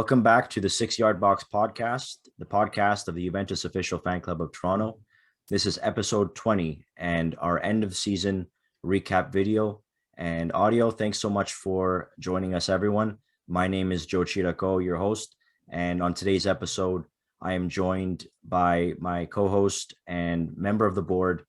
Welcome back to the 6 Yard Box podcast, the podcast of the Juventus official fan club of Toronto. This is episode 20 and our end of season recap video and audio. Thanks so much for joining us, everyone. My name is Joe Chiraco, your host. And on today's episode, I am joined by my co-host and member of the board,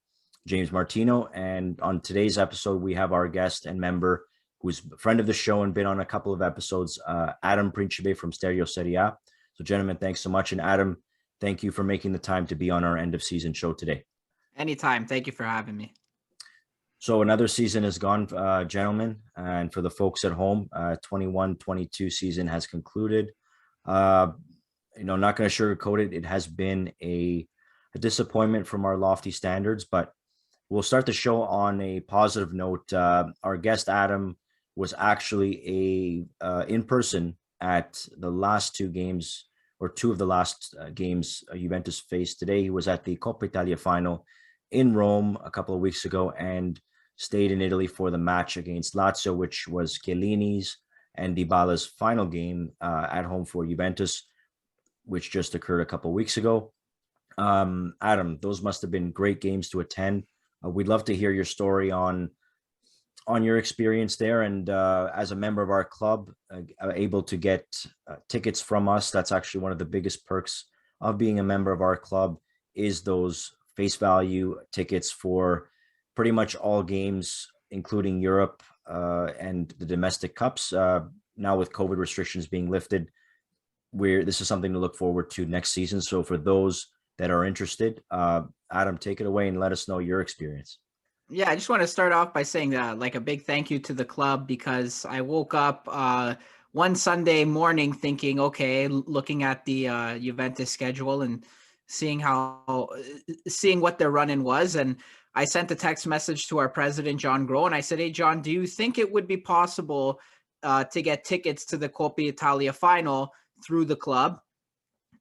James Martino. And on today's episode, we have our guest and member, who's a friend of the show and been on a couple of episodes, Adam Principe from Stereo Serie A. So, gentlemen, thanks so much. And Adam, thank you for making the time to be on our end of season show today. Anytime. Thank you for having me. So another season is gone, gentlemen. And for the folks at home, 21-22 season has concluded. Not going to sugarcoat it. It has been a disappointment from our lofty standards, but we'll start the show on a positive note. Our guest, Adam, was actually in person at the last two games, or two of the last games Juventus faced today. He was at the Coppa Italia final in Rome a couple of weeks ago and stayed in Italy for the match against Lazio, which was Chiellini's and Dybala's final game at home for Juventus, which just occurred a couple of weeks ago. Adam, those must have been great games to attend. We'd love to hear your story on your experience there, and as a member of our club, able to get tickets from us. That's actually one of the biggest perks of being a member of our club, is those face value tickets for pretty much all games, including Europe and the domestic cups. Now with COVID restrictions being lifted, this is something to look forward to next season. So for those that are interested, Adam, take it away and let us know your experience. Yeah, I just want to start off by saying a big thank you to the club, because I woke up one Sunday morning thinking, okay, looking at the Juventus schedule and seeing what their run-in was. And I sent a text message to our president, John Groh, and I said, hey, John, do you think it would be possible to get tickets to the Coppa Italia final through the club?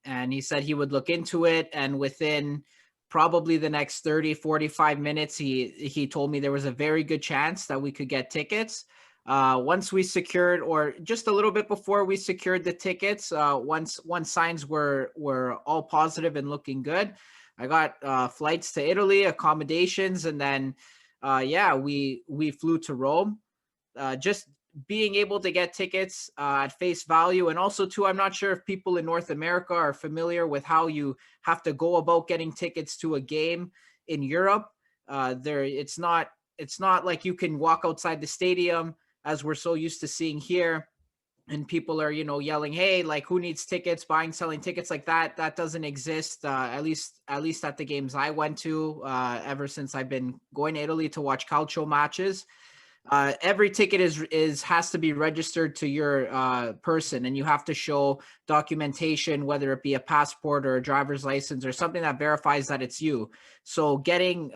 And he said he would look into it. And within probably the next 30-45 minutes, he told me there was a very good chance that we could get tickets. Once we secured, or just a little bit before we secured the tickets, once signs were all positive and looking good, I got flights to Italy, accommodations, and then we flew to Rome. Just being able to get tickets at face value. And also too, I'm not sure if people in North America are familiar with how you have to go about getting tickets to a game in Europe. It's not like you can walk outside the stadium as we're so used to seeing here, and people are, yelling, hey, like, who needs tickets, selling tickets like that. That doesn't exist, at least at the games I went to, ever since I've been going to Italy to watch calcio matches. Every ticket has to be registered to your person, and you have to show documentation, whether it be a passport or a driver's license or something that verifies that it's you. So going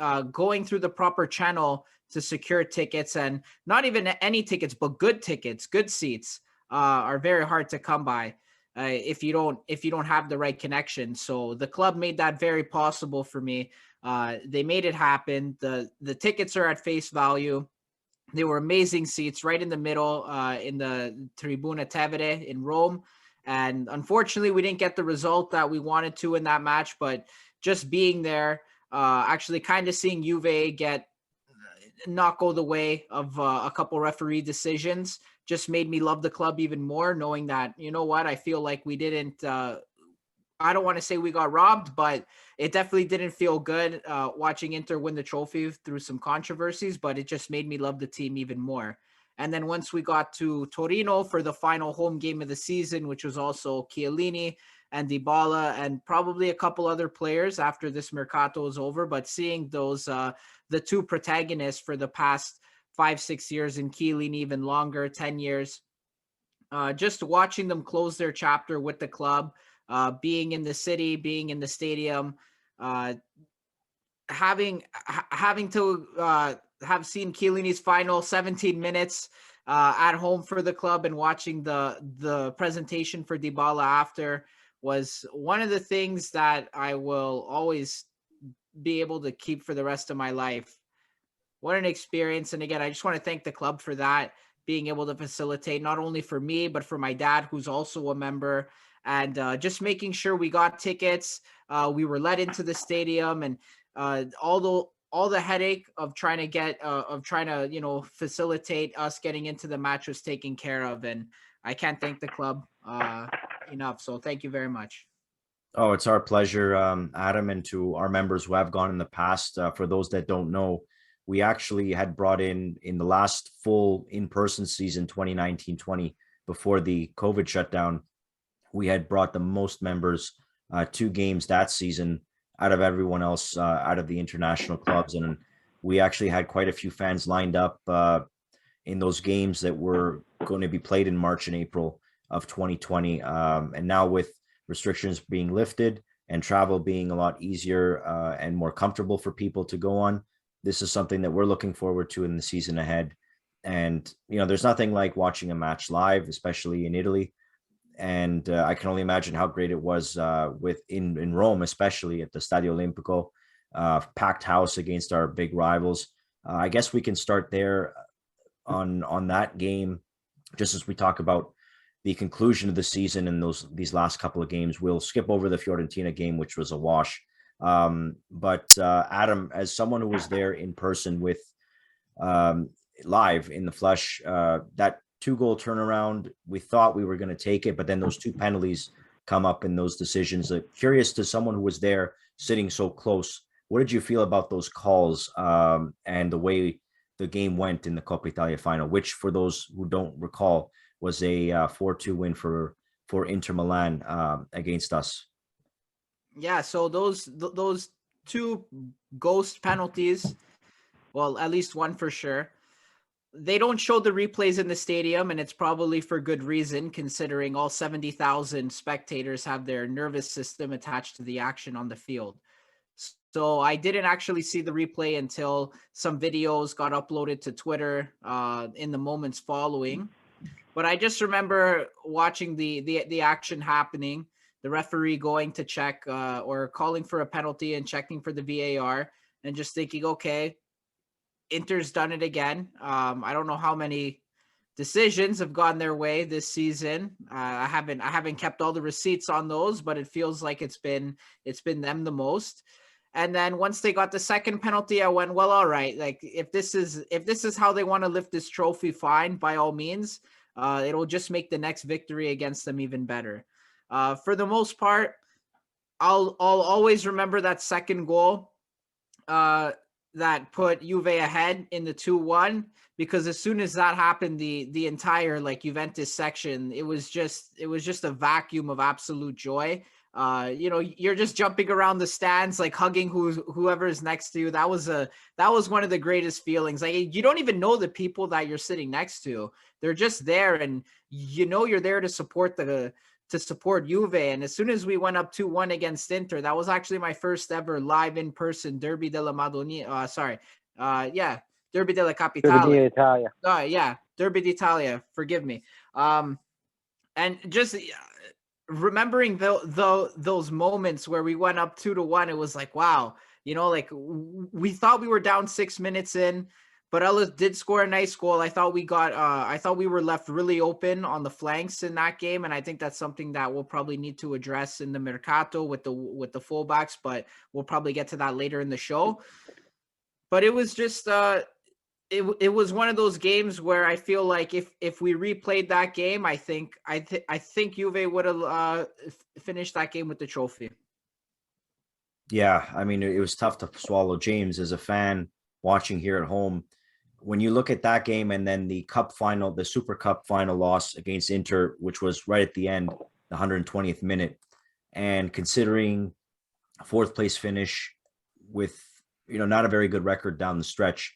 through the proper channel to secure tickets, and not even any tickets, but good tickets, good seats, are very hard to come by if you don't have the right connection. So the club made that very possible for me. They made it happen. The tickets are at face value. They were amazing seats right in the middle, in the Tribuna Tevere in Rome. And unfortunately, we didn't get the result that we wanted to in that match. But just being there, actually kind of seeing Juve not go the way of a couple referee decisions, just made me love the club even more, knowing that, I feel like we didn't I don't want to say we got robbed, but it definitely didn't feel good watching Inter win the trophy through some controversies, but it just made me love the team even more. And then once we got to Torino for the final home game of the season, which was also Chiellini and Dybala and probably a couple other players after this mercato is over, but seeing those, the two protagonists for the past 5-6 years, and Chiellini even longer, 10 years, just watching them close their chapter with the club, being in the city, being in the stadium, having to have seen Chiellini's final 17 minutes at home for the club, and watching the presentation for Dybala after, was one of the things that I will always be able to keep for the rest of my life. What an experience. And again, I just want to thank the club for that. being able to facilitate not only for me, but for my dad, who's also a member, and just making sure we got tickets. We were let into the stadium, and all the headache of trying to facilitate us getting into the match was taken care of. And I can't thank the club enough. So thank you very much. Oh, it's our pleasure, Adam, and to our members who have gone in the past. For those that don't know, we actually had brought in the last full in-person season, 2019-20, before the COVID shutdown. We had brought the most members, 2 games that season out of everyone else, out of the international clubs. And we actually had quite a few fans lined up in those games that were going to be played in March and April of 2020. And now with restrictions being lifted and travel being a lot easier and more comfortable for people to go on, this is something that we're looking forward to in the season ahead. And, there's nothing like watching a match live, especially in Italy. And I can only imagine how great it was in Rome, especially at the Stadio Olimpico, packed house against our big rivals. I guess we can start there on that game, just as we talk about the conclusion of the season and these last couple of games. We'll skip over the Fiorentina game, which was a wash. But Adam, as someone who was there in person with live in the flesh, that 2-goal turnaround, we thought we were going to take it, but then those 2 penalties come up in those decisions. Curious to someone who was there sitting so close, what did you feel about those calls and the way the game went in the Coppa Italia final, which, for those who don't recall, was a 4-2 win for Inter Milan against us? Yeah, so those 2 ghost penalties, well, at least one for sure. They don't show the replays in the stadium, and it's probably for good reason, considering all 70,000 spectators have their nervous system attached to the action on the field. So I didn't actually see the replay until some videos got uploaded to Twitter in the moments following. But I just remember watching the action happening, the referee going to check or calling for a penalty and checking for the VAR, and just thinking, okay, Inter's done it again. I don't know how many decisions have gone their way this season. I haven't kept all the receipts on those, but it feels like it's been them the most. And then once they got the second penalty, I went, well, all right. Like if this is how they want to lift this trophy, fine, by all means. It'll just make the next victory against them even better. For the most part, I'll always remember that second goal that put Juve ahead in the 2-1, because as soon as that happened, the entire Juventus section, it was just a vacuum of absolute joy. You're just jumping around the stands, hugging whoever is next to you. That was one of the greatest feelings. You don't even know the people that you're sitting next to. They're just there, and you're there to support Juve. And as soon as we went up 2-1 against Inter, that was actually my first ever live in-person Derby della Madonnina. Derby della Capitale. Derby d'Italia. Derby d'Italia. Forgive me. And just remembering those moments where we went up 2-1, it was like, wow. We thought we were down 6 minutes in, but Ellis did score a nice goal. I thought we were left really open on the flanks in that game, and I think that's something that we'll probably need to address in the Mercato with the fullbacks, but we'll probably get to that later in the show. But it was just it was one of those games where I feel like if we replayed that game, I think Juve would have finished that game with the trophy. Yeah, I mean, it was tough to swallow, James, as a fan watching here at home. When you look at that game and then the cup final, the Super Cup final loss against Inter, which was right at the end, the 120th minute, and considering a 4th place finish with, not a very good record down the stretch,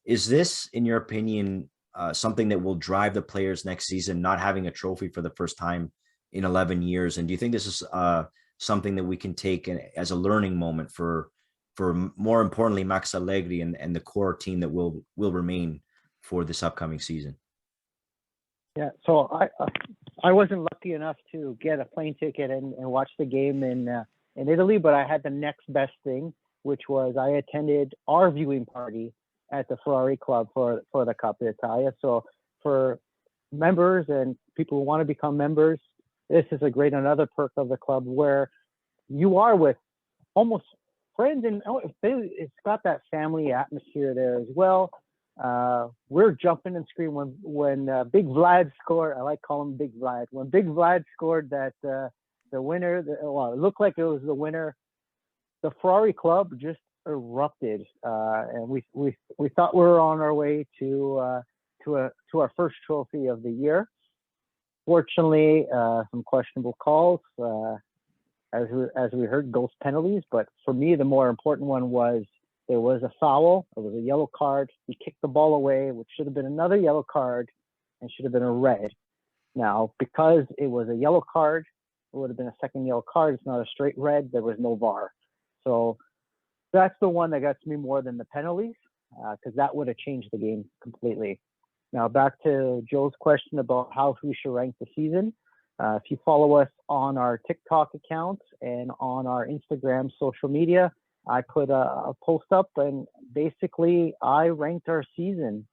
is this, in your opinion, something that will drive the players next season, not having a trophy for the first time in 11 years? And do you think this is something that we can take as a learning moment for more importantly, Max Allegri and the core team that will remain for this upcoming season? Yeah, so I wasn't lucky enough to get a plane ticket and watch the game in Italy, but I had the next best thing, which was I attended our viewing party at the Ferrari Club for the Coppa Italia. So for members and people who want to become members, this is a great another perk of the club where you are with almost friends, and it's got that family atmosphere there as well. We're jumping and screaming when Big Vlad scored. I like calling him Big Vlad. When Big Vlad scored that the winner, well, it looked like it was the winner. The Ferrari club just erupted, and we thought we were on our way to our first trophy of the year. Fortunately, some questionable calls, as we heard, ghost penalties. But for me, the more important one was there was a foul. It was a yellow card. He kicked the ball away, which should have been another yellow card and should have been a red. Now, because it was a yellow card, it would have been a second yellow card. It's not a straight red. There was no VAR. So that's the one that got to me more than the penalties, because that would have changed the game completely. Now, back to Joe's question about how we should rank the season. If you follow us on our TikTok account and on our Instagram social media, I put a post up, and basically I ranked our season.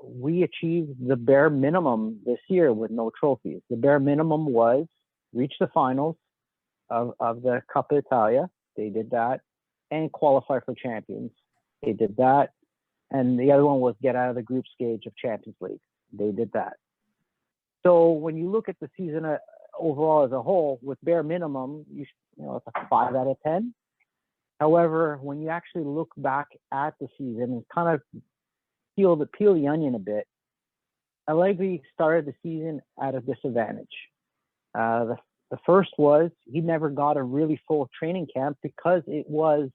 We achieved the bare minimum this year with no trophies. The bare minimum was reach the finals of the Coppa Italia. They did that. And qualify for champions. They did that. And the other one was get out of the group stage of Champions League. They did that. So when you look at the season overall as a whole, with bare minimum, it's a 5 out of 10. However, when you actually look back at the season and kind of peel the onion a bit, Allegri started the season at a disadvantage. The first was he never got a really full training camp because it was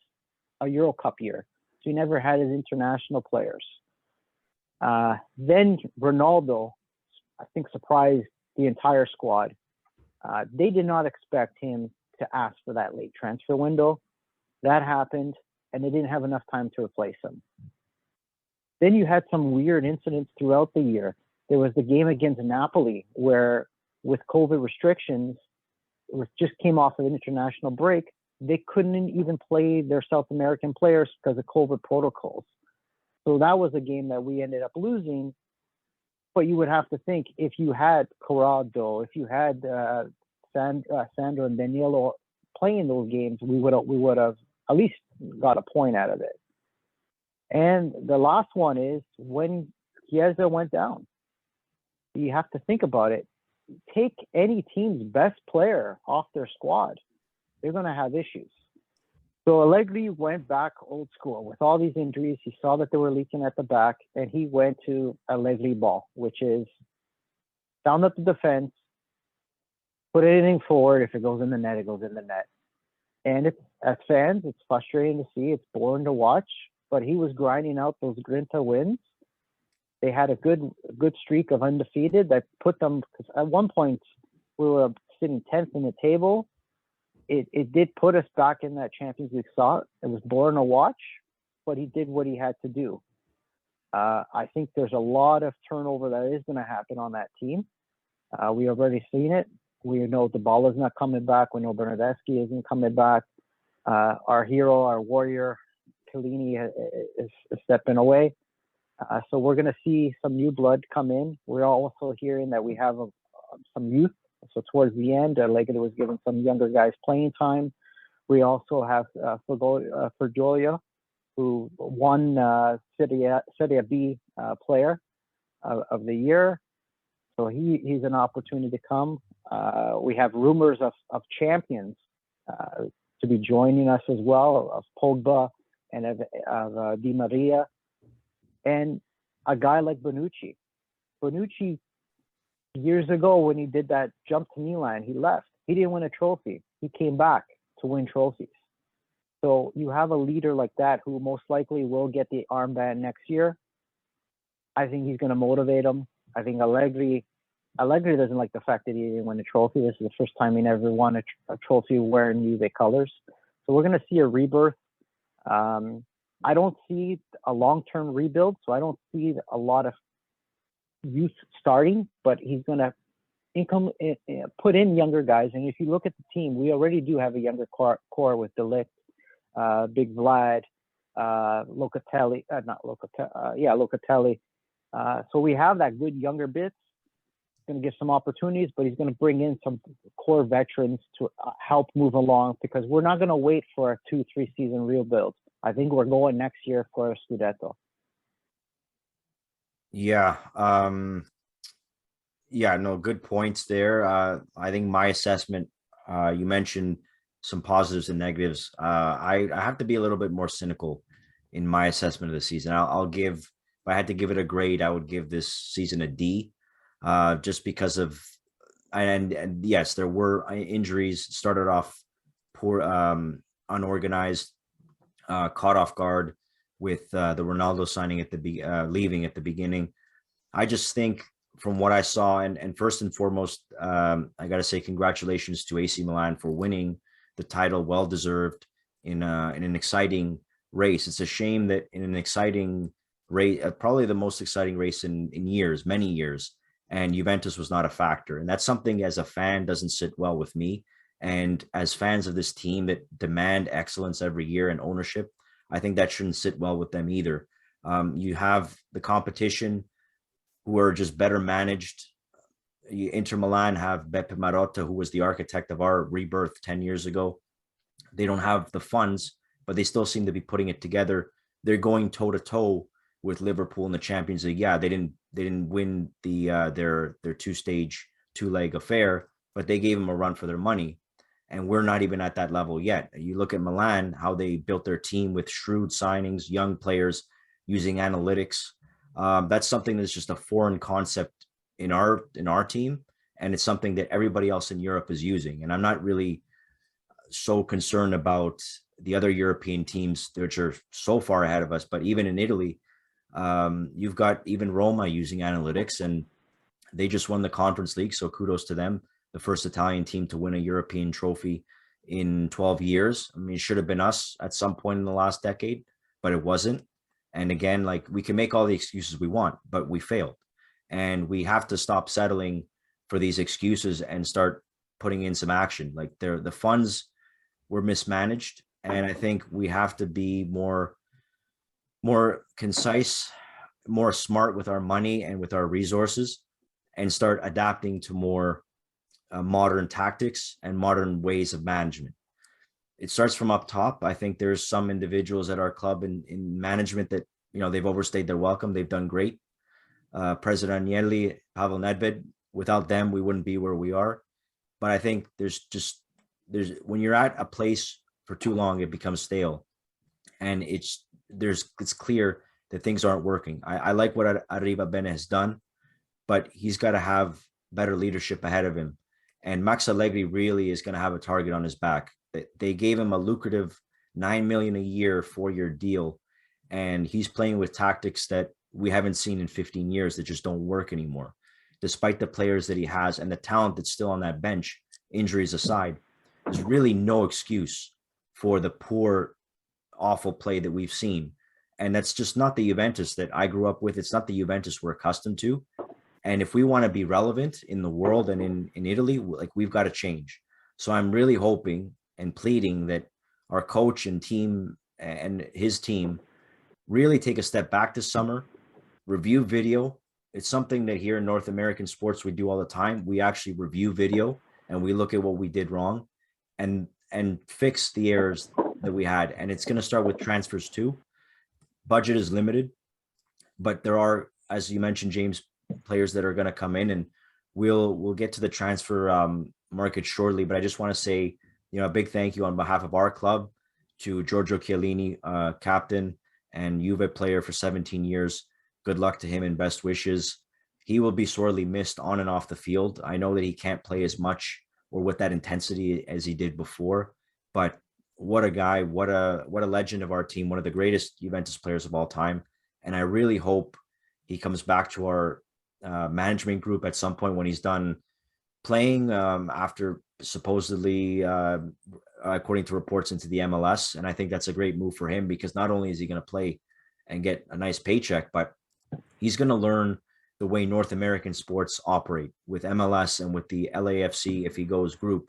a Euro Cup year. So he never had his international players. Then Ronaldo, I think, surprised the entire squad. They did not expect him to ask for that late transfer window. That happened, and they didn't have enough time to replace him. Then you had some weird incidents throughout the year. There was the game against Napoli where, with COVID restrictions, it just came off of an international break. They couldn't even play their South American players because of COVID protocols. So that was a game that we ended up losing. But you would have to think, if you had Corrado, if you had Sandro and Danilo playing those games, we would have at least got a point out of it. And the last one is when Chiesa went down. You have to think about it. Take any team's best player off their squad, they're going to have issues. So Allegri went back old school with all these injuries. He saw that they were leaking at the back, and he went to Allegri ball, which is sound up the defense, put anything forward. If it goes in the net, it goes in the net. And as fans, it's frustrating to see. It's boring to watch. But he was grinding out those Grinta wins. They had a good streak of undefeated that put them, because at one point we were sitting 10th in the table. It did put us back in that Champions League slot. It was boring to watch, but he did what he had to do. I think there's a lot of turnover that is going to happen on that team. We already seen it. We know Dybala's not coming back. We know Bernardeschi isn't coming back. Our hero, our warrior, Chiellini is stepping away. So we're going to see some new blood come in. We're also hearing that we have some youth. So towards the end, Allegri was giving some younger guys playing time. We also have Fergolia, who won Serie B player of the year. So he's an opportunity to come. We have rumors of champions to be joining us as well, of Pogba and of Di Maria. And a guy like Bonucci. Bonucci, years ago when he did that jump to Milan, he left. He didn't win a trophy. He came back to win trophies. So you have a leader like that who most likely will get the armband next year. I think he's going to motivate him. I think Allegri doesn't like the fact that he didn't win a trophy. This is the first time he never won a trophy wearing Juve colors. So we're going to see a rebirth. I don't see a long-term rebuild, so I don't see a lot of youth starting, but he's going to put in younger guys. And if you look at the team, we already do have a younger core with De Ligt, Big Vlad, Locatelli, Locatelli, So we have that good younger bits. He's going to give some opportunities, but he's going to bring in some core veterans to help move along, because we're not going to wait for a 2-3 season rebuild. I think we're going next year for a Scudetto. Yeah. Yeah, no, good points there. I think my assessment, you mentioned some positives and negatives. I have to be a little bit more cynical in my assessment of the season. I'll give, if I had to give it a grade, I would give this season a D, just because of, and yes, there were injuries, started off poor, unorganized, caught off guard with the Ronaldo signing at the leaving at the beginning. I just think from what I saw, and first and foremost, I got to say congratulations to AC Milan for winning the title, well deserved in an exciting race. It's a shame that in an exciting race, probably the most exciting race in years, many years, and Juventus was not a factor. And that's something as a fan doesn't sit well with me. And as fans of this team that demand excellence every year and ownership, I think that shouldn't sit well with them either. You have the competition who are just better managed. Inter Milan have Beppe Marotta, who was the architect of our rebirth 10 years ago. They don't have the funds, but they still seem to be putting it together. They're going toe to toe with Liverpool in the Champions League. Yeah, they didn't win their two-leg affair, but they gave them a run for their money. And we're not even at that level yet. You look at Milan, how they built their team with shrewd signings, young players using analytics. That's something that's just a foreign concept in our team, and it's something that everybody else in Europe is using. And I'm not really so concerned about the other European teams, which are so far ahead of us. But even in Italy, you've got even Roma using analytics, and they just won the Conference League, so kudos to them. The first Italian team to win a European trophy in 12 years. I mean, it should have been us at some point in the last decade, but it wasn't. And again, like, we can make all the excuses we want, but we failed. And we have to stop settling for these excuses and start putting in some action. Like, the funds were mismanaged. And I think we have to be more concise, more smart with our money and with our resources, and start adapting to more modern tactics and modern ways of management. It starts from up top. I think there's some individuals at our club in management that, they've overstayed their welcome. They've done great. President Agnelli, Pavel Nedved, without them, we wouldn't be where we are. But I think there's when you're at a place for too long, it becomes stale. And it's clear that things aren't working. I like what Arriba Bene has done, but he's got to have better leadership ahead of him. And Max Allegri really is going to have a target on his back. They gave him a lucrative $9 million a year, 4-year deal. And he's playing with tactics that we haven't seen in 15 years that just don't work anymore. Despite the players that he has and the talent that's still on that bench, injuries aside, there's really no excuse for the poor, awful play that we've seen. And that's just not the Juventus that I grew up with. It's not the Juventus we're accustomed to. And if we want to be relevant in the world and in Italy, like, we've got to change. So I'm really hoping and pleading that our coach and team and his team really take a step back this summer, review video. It's something that here in North American sports we do all the time. We actually review video and we look at what we did wrong and fix the errors that we had. And it's going to start with transfers too. Budget is limited, but there are, as you mentioned, James, players that are going to come in, and we'll get to the transfer market shortly. But I just want to say, a big thank you on behalf of our club to Giorgio Chiellini, captain and Juve player for 17 years. Good luck to him and best wishes. He will be sorely missed on and off the field. I know that he can't play as much or with that intensity as he did before, but what a guy, what a legend of our team, one of the greatest Juventus players of all time. And I really hope he comes back to our management group at some point when he's done playing after supposedly, according to reports, into the MLS. And I think that's a great move for him, because not only is he going to play and get a nice paycheck, but he's going to learn the way North American sports operate with MLS and with the LAFC. If he goes group,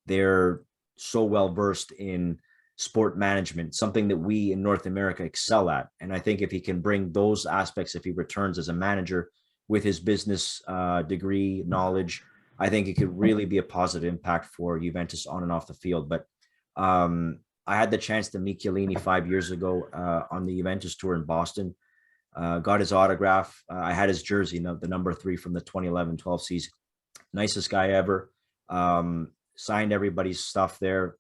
they're so well versed in sport management, something that we in North America excel at. And I think if he can bring those aspects, if he returns as a manager with his business degree, knowledge, I think it could really be a positive impact for Juventus on and off the field. But I had the chance to meet Chiellini 5 years ago on the Juventus tour in Boston. Got his autograph. I had his jersey, the number 3 from the 2011-12 season. Nicest guy ever. Signed everybody's stuff there.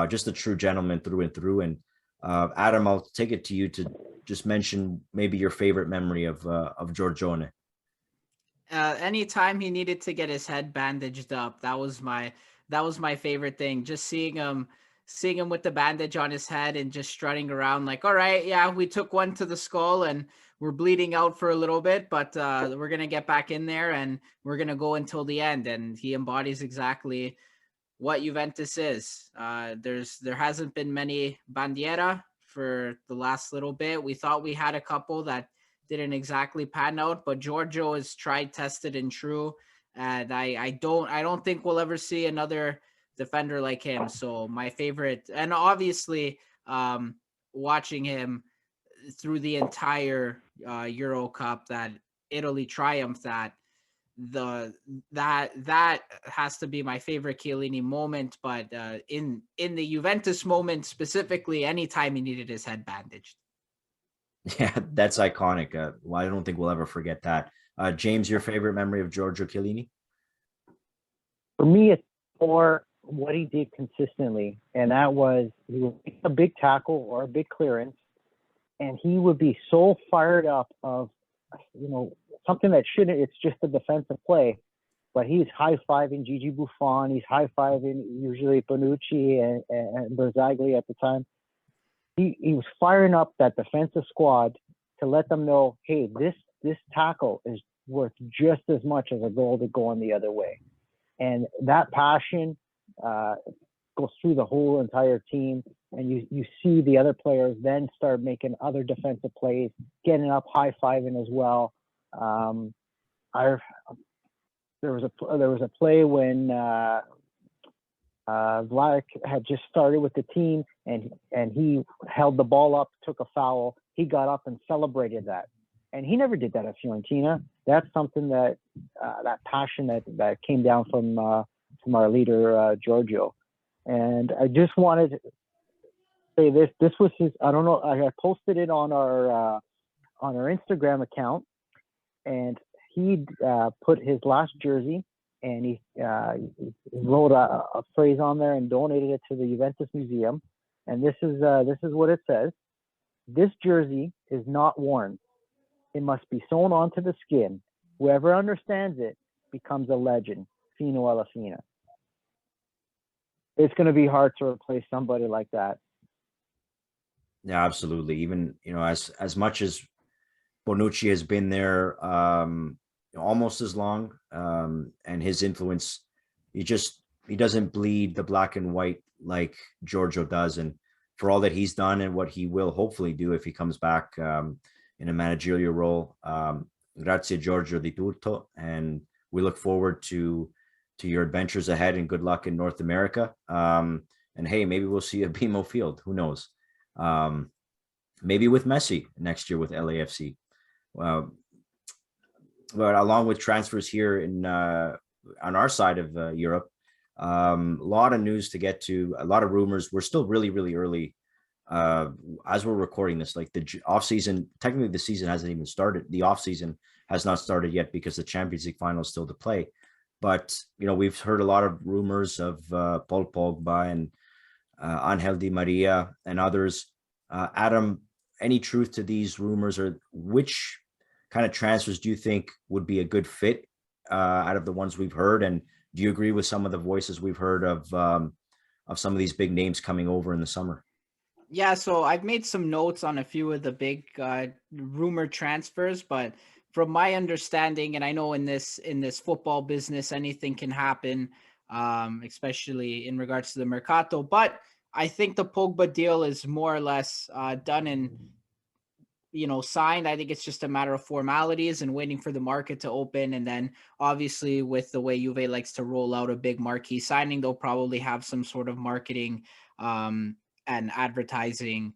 Just a true gentleman through and through. And Adam, I'll take it to you to just mention maybe your favorite memory of Giorgione. Anytime he needed to get his head bandaged up, that was my favorite thing. Just seeing him with the bandage on his head and just strutting around like, all right, yeah, we took one to the skull and we're bleeding out for a little bit, but we're going to get back in there and we're going to go until the end. And he embodies exactly what Juventus is. There hasn't been many bandiera for the last little bit. We thought we had a couple that didn't exactly pan out, but Giorgio is tried, tested, and true. And I don't think we'll ever see another defender like him. So my favorite, and obviously watching him through the entire Euro Cup that Italy triumphed at, that has to be my favorite Chiellini moment. But in the Juventus moment specifically, anytime he needed his head bandaged. Yeah, that's iconic. Well, I don't think we'll ever forget that. James, your favorite memory of Giorgio Chiellini? For me, it's more what he did consistently, and that was he would make a big tackle or a big clearance, and he would be so fired up of, something that shouldn't. It's just a defensive play, but he's high-fiving Gigi Buffon. He's high-fiving usually Bonucci and Berzagli at the time. He was firing up that defensive squad to let them know, hey, this tackle is worth just as much as a goal to go on the other way. And that passion goes through the whole entire team. And you see the other players then start making other defensive plays, getting up, high-fiving as well. There was a play when Vlasic had just started with the team, and he held the ball up, took a foul. He got up and celebrated that, and he never did that at Fiorentina. That's something that passion that came down from our leader Giorgio. And I just wanted to say this. This was his. I don't know. I posted it on our Instagram account, and he put his last jersey. And he wrote a phrase on there and donated it to the Juventus Museum. And this is what it says: "This jersey is not worn. It must be sewn onto the skin. Whoever understands it becomes a legend. Fino alla fine." It's going to be hard to replace somebody like that. Yeah, absolutely. Even, as much as Bonucci has been there almost as long, and his influence, he doesn't bleed the black and white like Giorgio does. And for all that he's done and what he will hopefully do if he comes back in a managerial role, grazie Giorgio di tutto, and we look forward to your adventures ahead, and good luck in North America. And hey, maybe we'll see you at BMO Field. Who knows? Maybe with Messi next year with LAFC. But along with transfers here on our side of Europe, a lot of news to get to, a lot of rumors. We're still really, really early as we're recording this. Like the off season, technically the season hasn't even started. The off season has not started yet because the Champions League final is still to play. But we've heard a lot of rumors of Paul Pogba and Angel Di Maria and others. Adam, any truth to these rumors, or which kind of transfers do you think would be a good fit out of the ones we've heard? And do you agree with some of the voices we've heard of some of these big names coming over in the summer? Yeah, so I've made some notes on a few of the big rumored transfers, but from my understanding, and I know in this football business, anything can happen, especially in regards to the Mercato. But I think the Pogba deal is more or less done and signed. I think it's just a matter of formalities and waiting for the market to open. And then obviously with the way Juve likes to roll out a big marquee signing, they'll probably have some sort of marketing and advertising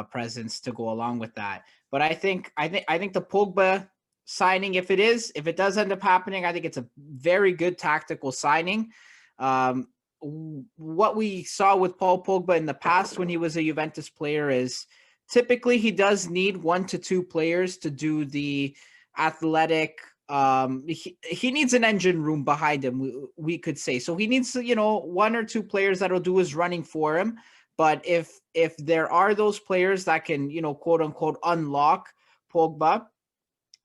presence to go along with that. But I think the Pogba signing, if it does end up happening, I think it's a very good tactical signing. What we saw with Paul Pogba in the past when he was a Juventus player is typically he does need 1 to 2 players to do the athletic. He needs an engine room behind him, we could say. So he needs, 1 or 2 players that'll do his running for him. But if there are those players that can, quote unquote, unlock Pogba,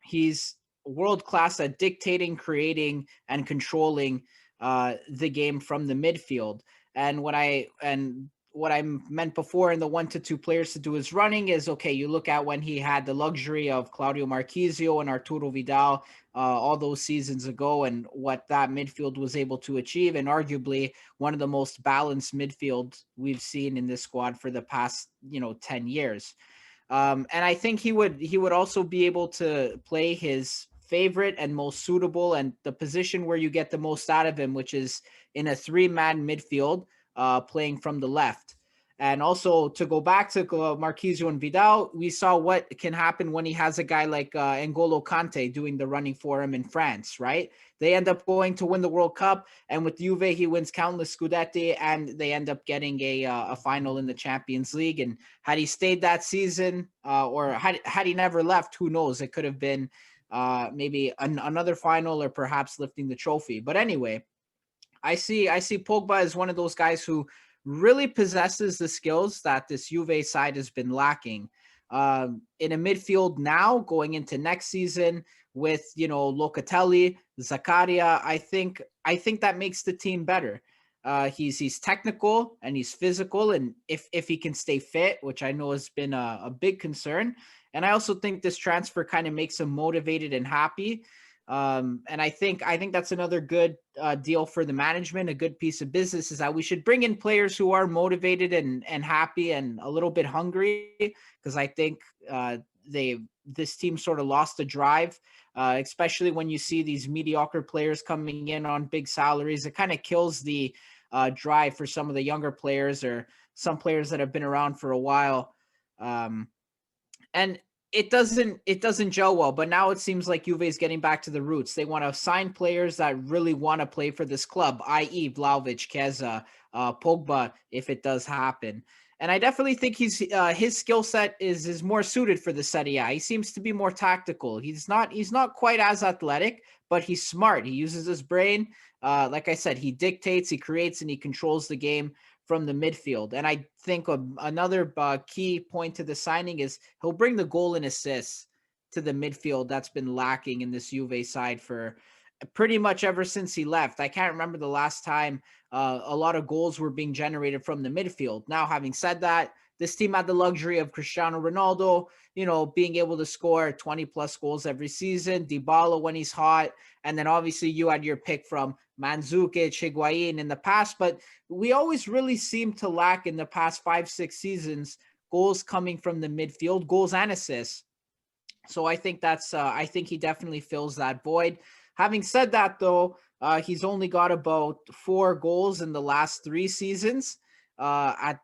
he's world class at dictating, creating, and controlling the game from the midfield. And what I meant before in the 1 to 2 players to do his running is, okay, you look at when he had the luxury of Claudio Marchisio and Arturo Vidal all those seasons ago, and what that midfield was able to achieve, and arguably one of the most balanced midfield we've seen in this squad for the past 10 years. And I think he would also be able to play his favorite and most suitable and the position where you get the most out of him, which is in a 3-man midfield, playing from the left. And also, to go back to Marchisio and Vidal, we saw what can happen when he has a guy like N'Golo Kante doing the running for him in France, right? They end up going to win the World Cup, and with Juve, he wins countless Scudetti, and they end up getting a final in the Champions League. And had he stayed that season, or had he never left, who knows? It could have been maybe another final, or perhaps lifting the trophy. But anyway, I see Pogba as one of those guys who really possesses the skills that this Juve side has been lacking. In a midfield now, going into next season with, Locatelli, Zakaria, I think that makes the team better. He's technical and he's physical, and if he can stay fit, which I know has been a big concern. And I also think this transfer kind of makes him motivated and happy. And I think that's another good deal for the management. A good piece of business is that we should bring in players who are motivated and happy and a little bit hungry, because I think this team sort of lost the drive, especially when you see these mediocre players coming in on big salaries. It kind of kills the drive for some of the younger players or some players that have been around for a while. And it doesn't gel well, but now it seems like Juve is getting back to the roots. They want to sign players that really want to play for this club, i.e. Vlahovic, Chiesa, Pogba, if it does happen. And I definitely think his skill set is more suited for the Serie A. He seems to be more tactical. He's not quite as athletic, but he's smart. He uses his brain. Like I said, he dictates, he creates, and he controls the game from the midfield. And I think another key point to the signing is he'll bring the goal and assists to the midfield that's been lacking in this Juve side for pretty much ever since he left. I can't remember the last time a lot of goals were being generated from the midfield. Now, having said that, this team had the luxury of Cristiano Ronaldo, being able to score 20 plus goals every season, Dybala when he's hot, and then obviously you had your pick from Mandzukic, Higuain in the past, but we always really seem to lack in the past 5-6 seasons goals coming from the midfield, goals and assists. So I think I think he definitely fills that void. Having said that, though, he's only got about 4 goals in the last 3 seasons at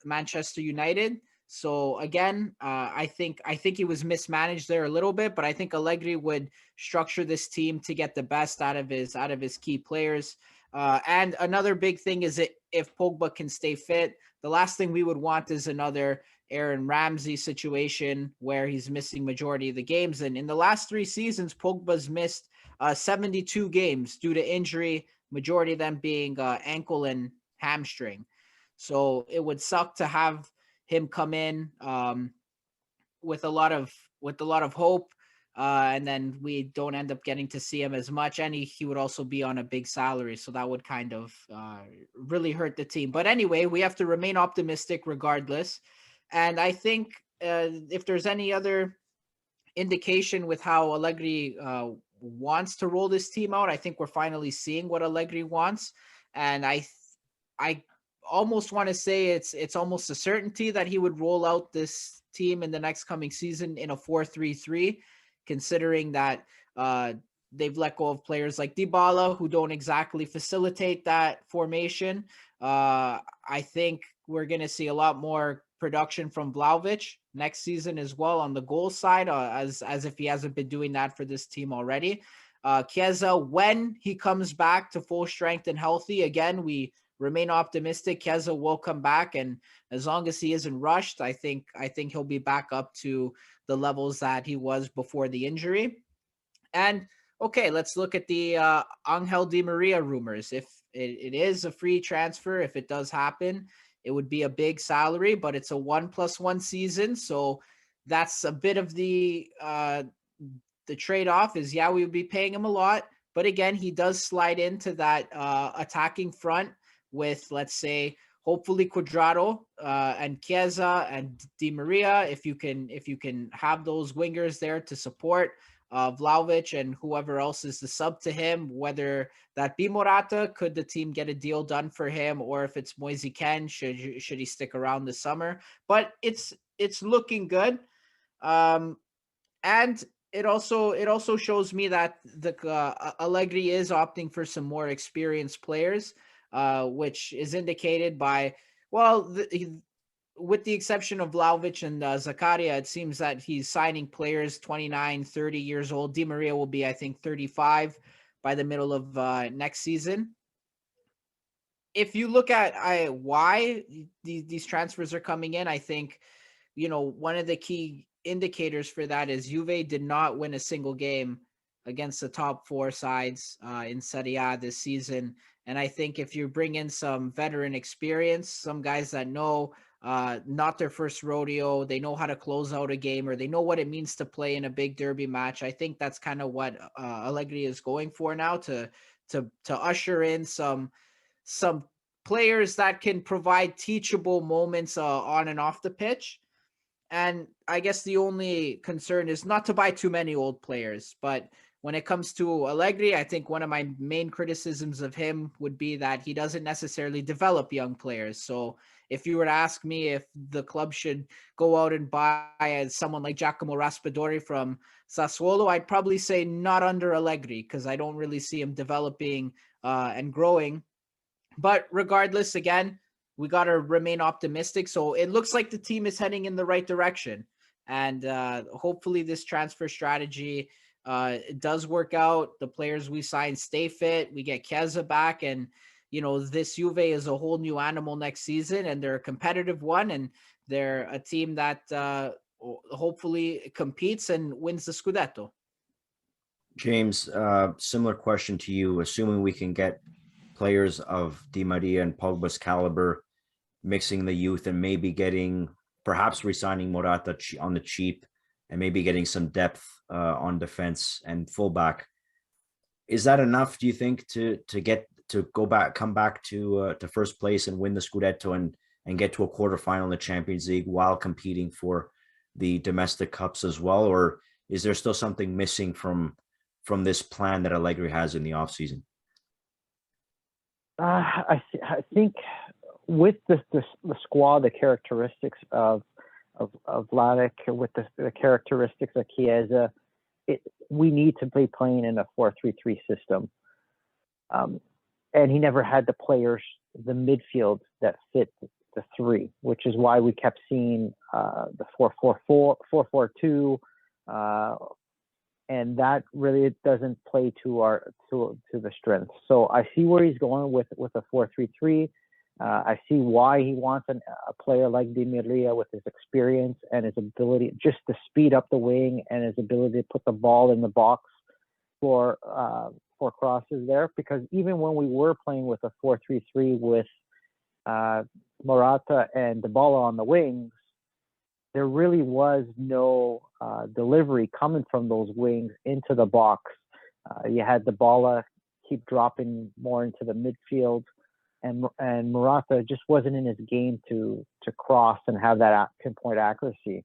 Manchester United. So again, I think he was mismanaged there a little bit, but I think Allegri would structure this team to get the best out of his key players. And another big thing is that if Pogba can stay fit, the last thing we would want is another Aaron Ramsey situation where he's missing majority of the games. And in the last 3 seasons, Pogba's missed 72 games due to injury, majority of them being ankle and hamstring. So it would suck to have him come in with a lot of hope, and then we don't end up getting to see him as much. And he would also be on a big salary, so that would kind of really hurt the team. But anyway, we have to remain optimistic regardless. And I think if there's any other indication with how Allegri wants to roll this team out, I think we're finally seeing what Allegri wants. And I almost want to say it's almost a certainty that he would roll out this team in the next coming season in a 4-3-3, considering that they've let go of players like Dybala, who don't exactly facilitate that formation. I think we're going to see a lot more production from Vlahovic next season as well on the goal side, as if he hasn't been doing that for this team already. Chiesa, when he comes back to full strength and healthy, again, we remain optimistic. Chiesa will come back, and as long as he isn't rushed, I think he'll be back up to the levels that he was before the injury. And okay, let's look at the Angel Di Maria rumors. If it is a free transfer, if it does happen, it would be a big salary, but it's a 1+1 season, so that's a bit of the trade-off. Is, yeah, we would be paying him a lot, but again, he does slide into that attacking front with, let's say, hopefully Cuadrado and Chiesa and Di Maria. If you can have those wingers there to support Vlahovic and whoever else is the sub to him, whether that be Morata, could the team get a deal done for him, or if it's Moise Kean, should he stick around this summer? But it's looking good, and it also shows me that the Allegri is opting for some more experienced players, which is indicated by, well, with the exception of Vlahovic and Zakaria, it seems that he's signing players 29, 30 years old. Di Maria will be, I think, 35 by the middle of next season. If you look at why these transfers are coming in, I think, one of the key indicators for that is Juve did not win a single game against the top four sides in Serie A this season. And I think if you bring in some veteran experience, some guys that know not their first rodeo, they know how to close out a game, or they know what it means to play in a big derby match. I think that's kind of what Allegri is going for now, to usher in some players that can provide teachable moments on and off the pitch. And I guess the only concern is not to buy too many old players. But when it comes to Allegri, I think one of my main criticisms of him would be that he doesn't necessarily develop young players. So if you were to ask me if the club should go out and buy someone like Giacomo Raspadori from Sassuolo, I'd probably say not under Allegri, because I don't really see him developing and growing. But regardless, again, we got to remain optimistic. So it looks like the team is heading in the right direction. And hopefully this transfer strategy does work out. The players we sign stay fit. We get Chiesa back. And, this Juve is a whole new animal next season. And they're a competitive one. And they're a team that hopefully competes and wins the Scudetto. James, similar question to you. Assuming we can get players of Di Maria and Pogba's caliber, mixing the youth and maybe perhaps re-signing Morata on the cheap, and maybe getting some depth on defense and fullback. Is that enough, do you think, to come back to first place and win the Scudetto and get to a quarterfinal in the Champions League while competing for the domestic cups as well? Or is there still something missing from this plan that Allegri has in the offseason? I think with the squad, the characteristics of Vlahovic, with the characteristics of Chiesa, we need to be playing in a 4-3-3 system. And he never had the players, the midfield that fit the three, which is why we kept seeing the 4-4-4, 4-4-2, and that really doesn't play to the strengths. So I see where he's going with a 4-3-3. I see why he wants a player like Di Maria with his experience and his ability just to speed up the wing and his ability to put the ball in the box for crosses there. Because even when we were playing with a 4-3-3 with Morata and Dybala on the wings, there really was no delivery coming from those wings into the box. You had Dybala keep dropping more into the midfield, and Morata just wasn't in his game to cross and have that pinpoint accuracy.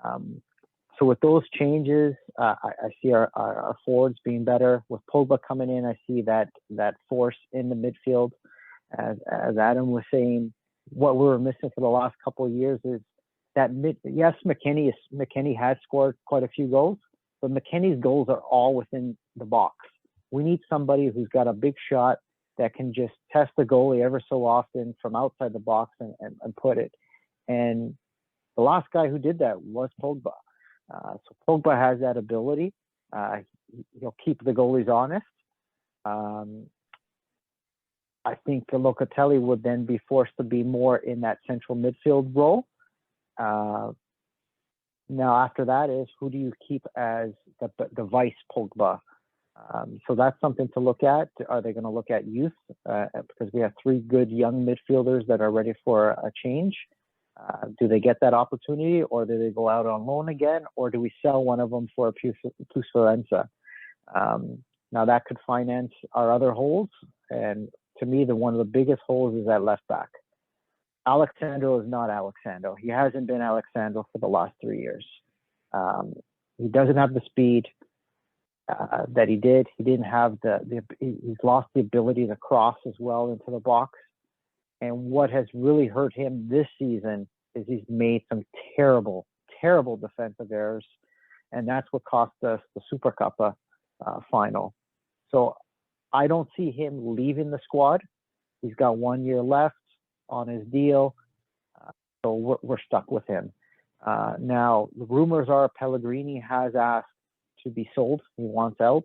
So with those changes, I see our forwards being better. With Pogba coming in, I see that force in the midfield. As Adam was saying, what we were missing for the last couple of years is that McKennie has scored quite a few goals, but McKennie's goals are all within the box. We need somebody who's got a big shot that can just test the goalie ever so often from outside the box and put it. And the last guy who did that was Pogba. So Pogba has that ability. He'll keep the goalies honest. I think Locatelli would then be forced to be more in that central midfield role. Now, after that is, who do you keep as the vice Pogba? So that's something to look at. Are they going to look at youth? Because we have 3 good young midfielders that are ready for a change. Do they get that opportunity, or do they go out on loan again, or do we sell one of them for a Plusvalenza? Now that could finance our other holes, and to me, one of the biggest holes is at left back. Alexandro is not Alexandro. He hasn't been Alexandro for the last 3 years. He doesn't have the speed that he did. He didn't have he's lost the ability to cross as well into the box. And what has really hurt him this season is he's made some terrible, terrible defensive errors. And that's what cost us the Super Coppa final. So I don't see him leaving the squad. He's got 1 year left on his deal. So we're stuck with him. Now, the rumors are Pellegrini has asked to be sold. He wants out.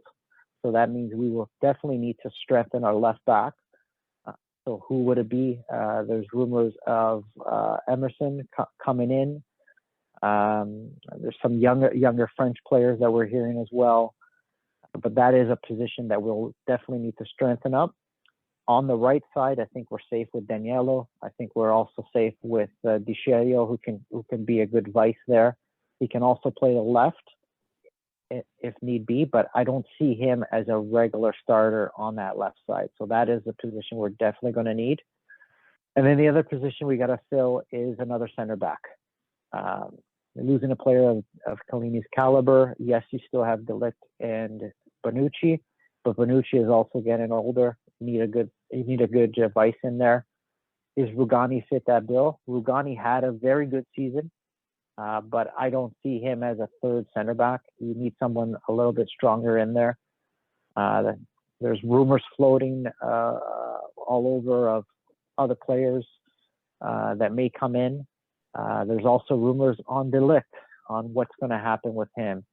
So that means we will definitely need to strengthen our left back. So who would it be? There's rumors of Emerson coming in. There's some younger French players that we're hearing as well. But that is a position that we'll definitely need to strengthen up. On the right side, I think we're safe with Daniello. I think we're also safe with Di Scerio, who can be a good vice there. He can also play the left if need be, but I don't see him as a regular starter on that left side. So that is a position we're definitely going to need. And then the other position we got to fill is another center back. Losing a player of Chiellini's caliber. Yes, you still have De Ligt and Bonucci, but Bonucci is also getting older. You need a good vice in there. Is Rugani fit that bill? Rugani had a very good season, but I don't see him as a third center back. You need someone a little bit stronger in there. There's rumors floating all over of other players that may come in. There's also rumors on De Ligt on what's going to happen with him.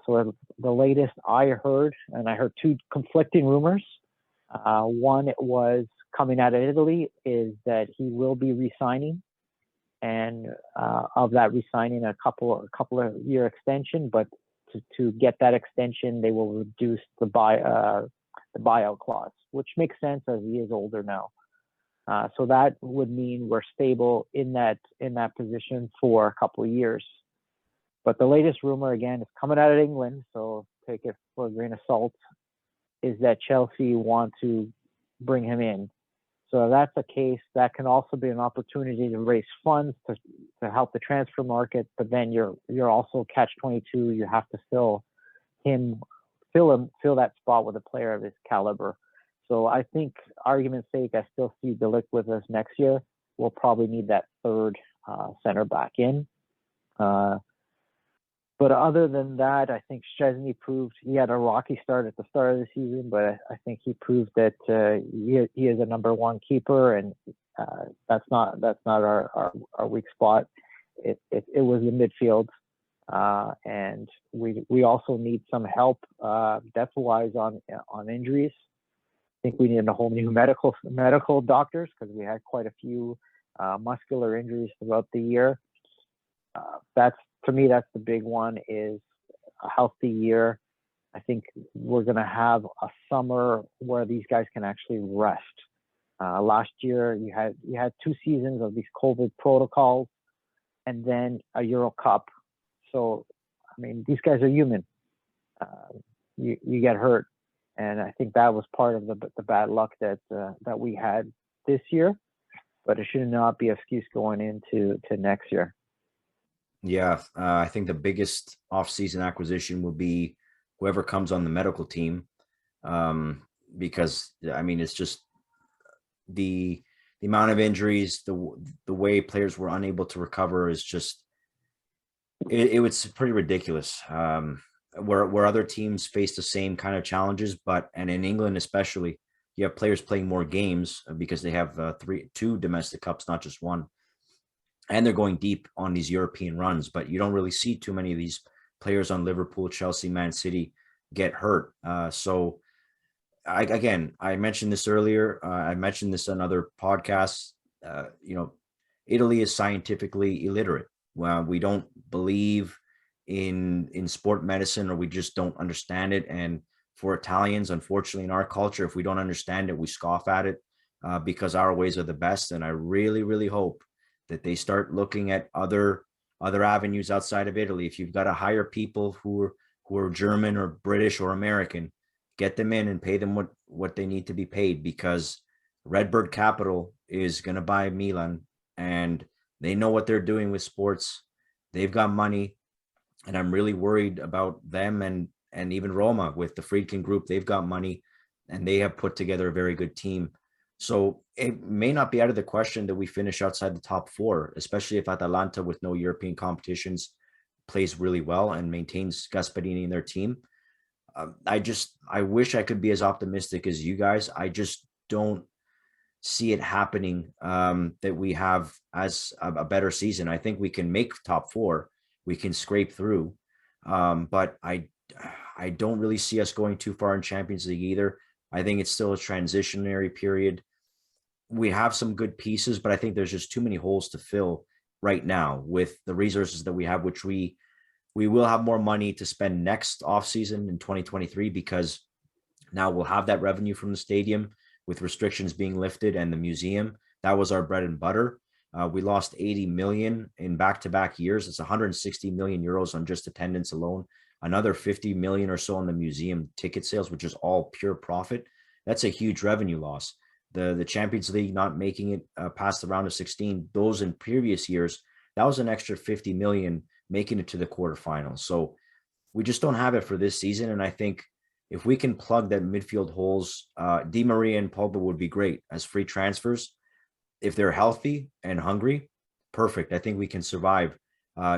So the latest I heard, and I heard 2 conflicting rumors. One was coming out of Italy is that he will be re-signing, and of that re-signing a couple of year extension. But to get that extension, they will reduce the buyout clause, which makes sense as he is older now. So that would mean we're stable in that position for a couple of years. But the latest rumor, again, is coming out of England, so take it for a grain of salt, is that Chelsea want to bring him in. So that's a case that can also be an opportunity to raise funds to help the transfer market. But then you're also catch-22. You have to fill that spot with a player of his caliber. So I think, argument's sake, I still see De Ligt with us next year. We'll probably need that third center back in. But other than that, I think Szczesny proved he had a rocky start at the start of the season, but I think he proved that he is a number 1 keeper, and that's not our weak spot. It was the midfield, and we also need some help depth-wise on injuries. I think we need a whole new medical doctors, because we had quite a few muscular injuries throughout the year. To me, that's the big one, is a healthy year. I think we're going to have a summer where these guys can actually rest. Last year, you had 2 seasons of these COVID protocols and then a Euro Cup. So, I mean, these guys are human. You get hurt. And I think that was part of the bad luck that we had this year. But it should not be an excuse going into next year. Yeah, I think the biggest off-season acquisition will be whoever comes on the medical team, because I mean it's just the amount of injuries, the way players were unable to recover is just it was pretty ridiculous. where other teams face the same kind of challenges, and in England especially, you have players playing more games because they have two domestic cups, not just one, and they're going deep on these European runs. But you don't really see too many of these players on Liverpool, Chelsea, Man City get hurt. So I mentioned this earlier. I mentioned this on other podcasts. Italy is scientifically illiterate. Well, we don't believe in sport medicine, or we just don't understand it. And for Italians, unfortunately, in our culture, if we don't understand it, we scoff at it because our ways are the best. And I really, really hope that they start looking at other avenues outside of Italy. If you've got to hire people who are German or British or American, get them in and pay them what they need to be paid, because Redbird Capital is going to buy Milan, and they know what they're doing with sports. They've got money, and I'm really worried about them, and even Roma with the Friedkin Group. They've got money, and they have put together a very good team. So it may not be out of the question that we finish outside the top four, especially if Atalanta, with no European competitions, plays really well and maintains Gasperini in their team. I wish I could be as optimistic as you guys. I just don't see it happening, that we have as a better season. I think we can make top four. We can scrape through. But I don't really see us going too far in Champions League either. I think it's still a transitionary period. We have some good pieces, but I think there's just too many holes to fill right now with the resources that we have, which we will have more money to spend next offseason in 2023, because now we'll have that revenue from the stadium with restrictions being lifted and the museum. That was our bread and butter. We lost 80 million in back-to-back years. It's 160 million euros on just attendance alone. Another 50 million or so on the museum ticket sales, which is all pure profit. That's a huge revenue loss. The Champions League not making it past the round of 16, those in previous years, that was an extra 50 million making it to the quarterfinals. So we just don't have it for this season. And I think if we can plug that midfield holes, Di Maria and Pogba would be great as free transfers. If they're healthy and hungry, perfect. I think we can survive.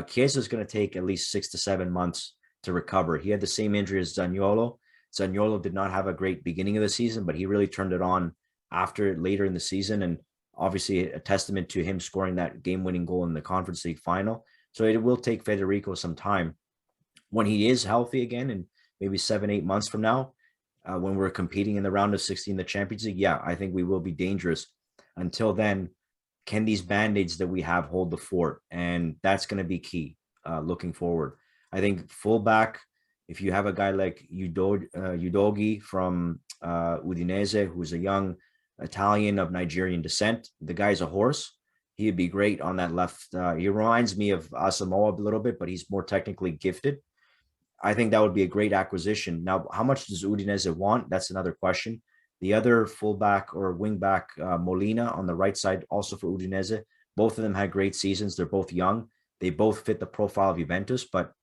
Chiesa is going to take at least 6 to 7 months to recover. He had the same injury as Zaniolo. Zaniolo did not have a great beginning of the season, but he really turned it on later in the season. And obviously a testament to him scoring that game-winning goal in the Conference League final. So it will take Federico some time. When he is healthy again, and maybe 7-8 months from now, when we're competing in the round of 16, the Champions League, yeah, I think we will be dangerous. Until then, can these band-aids that we have hold the fort? And that's going to be key looking forward. I think fullback, if you have a guy like Udogi from Udinese, who's a young Italian of Nigerian descent, the guy's a horse. He'd be great on that left. He reminds me of Asamoah a little bit, but he's more technically gifted. I think that would be a great acquisition. Now, how much does Udinese want? That's another question. The other fullback or wingback, Molina on the right side, also for Udinese. Both of them had great seasons. They're both young. They both fit the profile of Juventus, but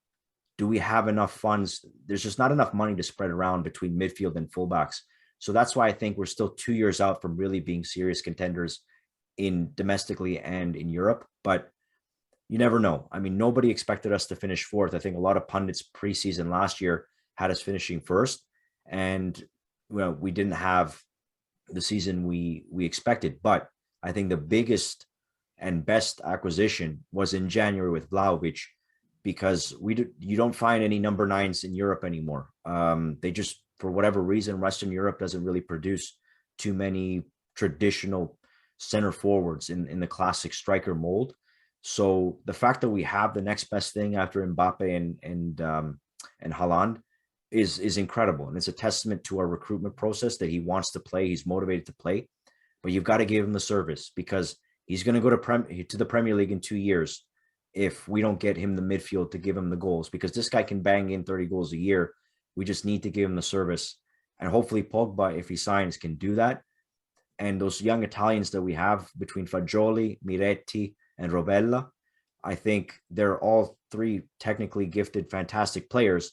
do we have enough funds? There's just not enough money to spread around between midfield and fullbacks. So that's why I think we're still 2 years out from really being serious contenders in domestically and in Europe, but you never know. I mean, nobody expected us to finish fourth. I think a lot of pundits preseason last year had us finishing first, and well, we didn't have the season we expected. But I think the biggest and best acquisition was in January with Vlahovic, because you don't find any number 9s in Europe anymore. They just, for whatever reason, Western Europe doesn't really produce too many traditional center forwards in the classic striker mold. So the fact that we have the next best thing after Mbappe and Haaland is incredible. And it's a testament to our recruitment process that he wants to play. He's motivated to play, but you've got to give him the service, because he's going to go to the Premier League in 2 years if we don't get him the midfield to give him the goals, because this guy can bang in 30 goals a year. We just need to give him the service. And hopefully Pogba, if he signs, can do that. And those young Italians that we have between Fagioli, Miretti, and Rovella, I think they're all three technically gifted, fantastic players,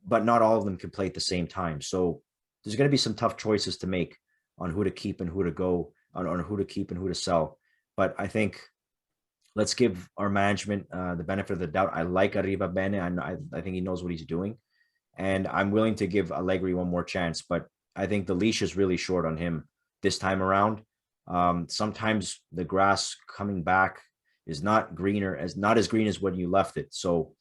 but not all of them can play at the same time. So there's going to be some tough choices to make on who to keep and who to go, on who to keep and who to sell. But I think let's give our management the benefit of the doubt. I like Arriva Bene. I think he knows what he's doing. And I'm willing to give Allegri one more chance. But I think the leash is really short on him this time around. Sometimes the grass coming back is not as green as when you left it. So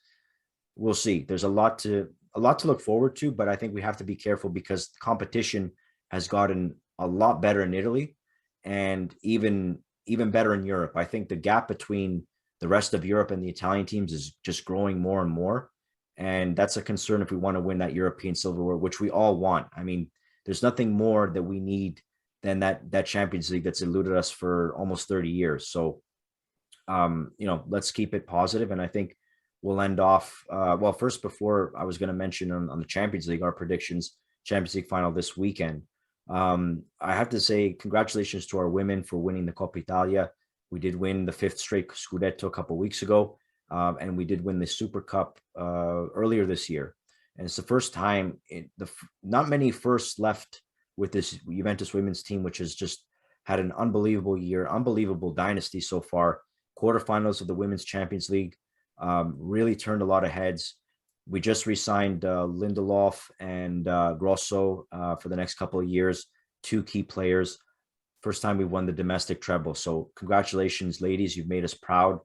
we'll see. There's a lot to look forward to, but I think we have to be careful because competition has gotten a lot better in Italy and even better in Europe. I think the gap between the rest of Europe and the Italian teams is just growing more and more. And that's a concern if we want to win that European silverware, which we all want. I mean, there's nothing more that we need than that Champions League that's eluded us for almost 30 years. So, let's keep it positive. And I think we'll end off, first, before I was going to mention on the Champions League, our predictions, Champions League final this weekend. I have to say congratulations to our women for winning the Coppa Italia. We did win the 5th straight Scudetto a couple of weeks ago. And we did win the Super Cup earlier this year. And it's the first time, not many firsts left with this Juventus women's team, which has just had an unbelievable year, unbelievable dynasty so far. Quarterfinals of the Women's Champions League, really turned a lot of heads. We just re-signed Lindelof and Grosso for the next couple of years, 2 key players. First time we won the domestic treble. So congratulations, ladies. You've made us proud.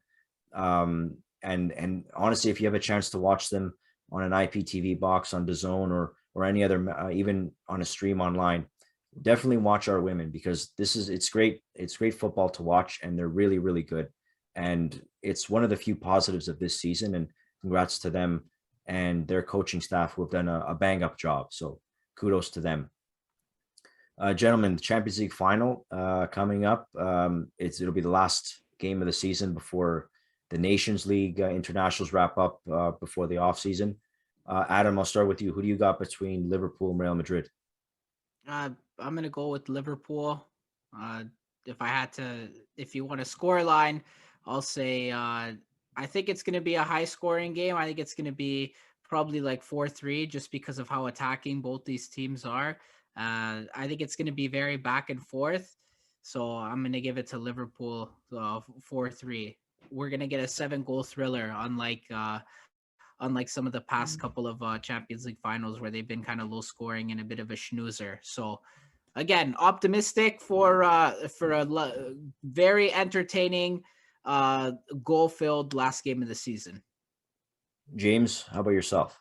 And honestly, if you have a chance to watch them on an IPTV box on DAZN or any other, even on a stream online, definitely watch our women because it's great. It's great football to watch, and they're really, really good. And it's one of the few positives of this season. And congrats to them and their coaching staff who have done a bang up job. So kudos to them. Gentlemen, the Champions League final coming up. It'll be the last game of the season before the Nations League internationals wrap up before the off season. Adam, I'll start with you. Who do you got between Liverpool and Real Madrid? I'm going to go with Liverpool. If you want a score line, I'll say I think it's going to be a high scoring game. I think it's going to be probably like 4-3 just because of how attacking both these teams are. I think it's going to be very back and forth. So I'm going to give it to Liverpool 4-3. We're going to get a 7-goal thriller, unlike some of the past couple of Champions League finals where they've been kind of low scoring and a bit of a snoozer. So again, optimistic for a very entertaining goal-filled last game of the season. James, how about yourself?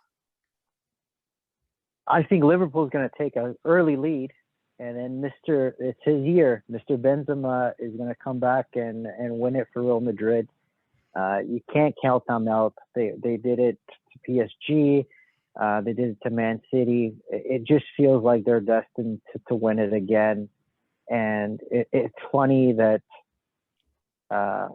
I think Liverpool's going to take an early lead, and then it's his year. Mr. Benzema is going to come back and win it for Real Madrid. You can't count them out. They did it to PSG. They did it to Man City. It just feels like they're destined to win it again. And it's funny that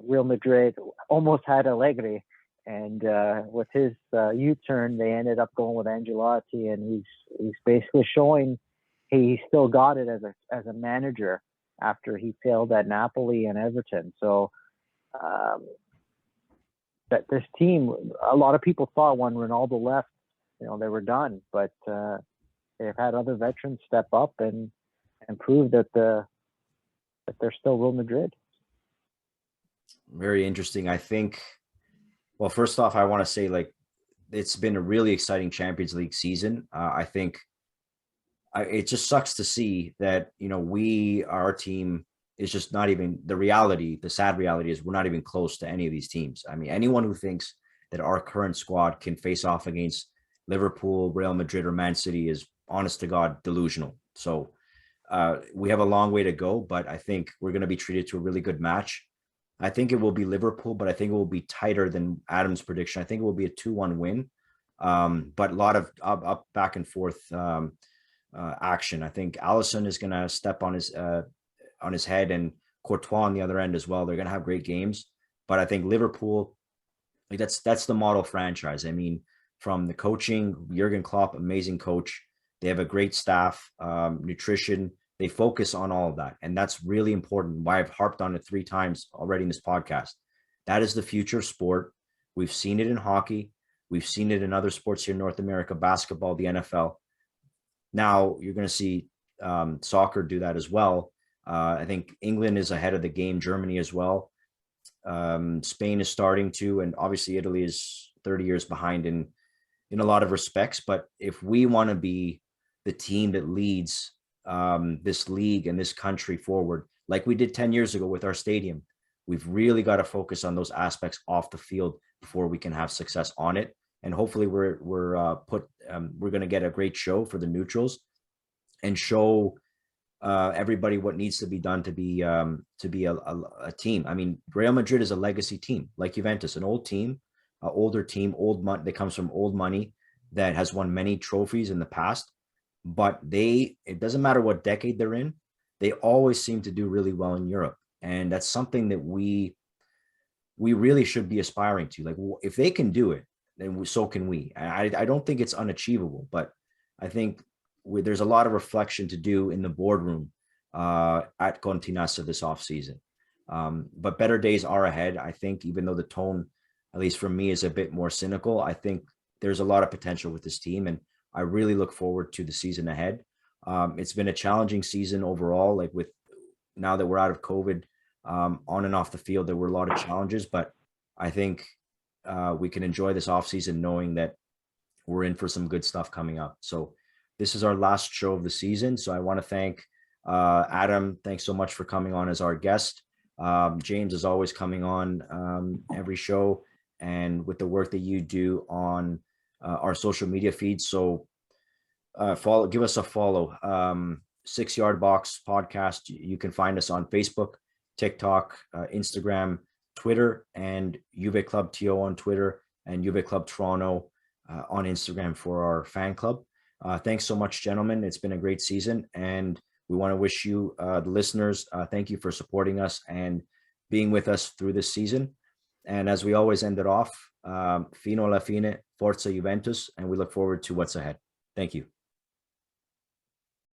Real Madrid almost had Allegri, and with his U-turn, they ended up going with Ancelotti, and he's basically showing he still got it as a manager after he failed at Napoli and Everton. So that this team, a lot of people thought when Ronaldo left, they were done, but they've had other veterans step up and prove that they're still Real Madrid. Very interesting. I think, well, first off, I want to say it's been a really exciting Champions League season. I think it just sucks to see that, our team is just not even the sad reality is we're not even close to any of these teams. I mean, anyone who thinks that our current squad can face off against Liverpool, Real Madrid, or Man City is, honest to God, delusional. So we have a long way to go, but I think we're going to be treated to a really good match. I think it will be Liverpool, but I think it will be tighter than Adam's prediction. I think it will be a 2-1 win, but a lot of up back and forth action. I think Alisson is going to step on his head, and Courtois on the other end as well. They're going to have great games, but I think Liverpool, that's the model franchise. I mean, from the coaching, Jurgen Klopp, amazing coach. They have a great staff, nutrition. They focus on all of that. And that's really important. Why I've harped on it 3 times already in this podcast. That is the future of sport. We've seen it in hockey. We've seen it in other sports here in North America, basketball, the NFL. Now you're going to see soccer do that as well. I think England is ahead of the game, Germany as well. Spain is starting to, and obviously Italy is 30 years behind in a lot of respects. But if we want to be the team that leads this league and this country forward, like we did 10 years ago with our stadium, we've really got to focus on those aspects off the field before we can have success on it. And hopefully we're going to get a great show for the neutrals and show everybody what needs to be done to be a team. I mean, Real Madrid is a legacy team, like Juventus, an old team, an older team, old money that comes from old money that has won many trophies in the past. But it doesn't matter what decade they're in, they always seem to do really well in Europe, and that's something that we really should be aspiring to. Like, if they can do it, then so can we. I don't think it's unachievable, but I think there's a lot of reflection to do in the boardroom at Continassa this offseason. But better days are ahead. I think, even though the tone, at least for me, is a bit more cynical, I think there's a lot of potential with this team, and I really look forward to the season ahead. It's been a challenging season overall, like with now that we're out of COVID, on and off the field, there were a lot of challenges, but I think we can enjoy this offseason knowing that we're in for some good stuff coming up. So this is our last show of the season. So I want to thank Adam. Thanks so much for coming on as our guest. James is always coming on every show, and with the work that you do on our social media feeds. So give us a follow. 6 Yard Box Podcast. You can find us on Facebook, TikTok, Instagram, Twitter, and Juve Club TO on Twitter, and Juve Club Toronto on Instagram for our fan club. Thanks so much, gentlemen. It's been a great season, and we want to wish you, the listeners, thank you for supporting us and being with us through this season. And as we always end it off, fino alla fine, forza Juventus, and we look forward to what's ahead. Thank you.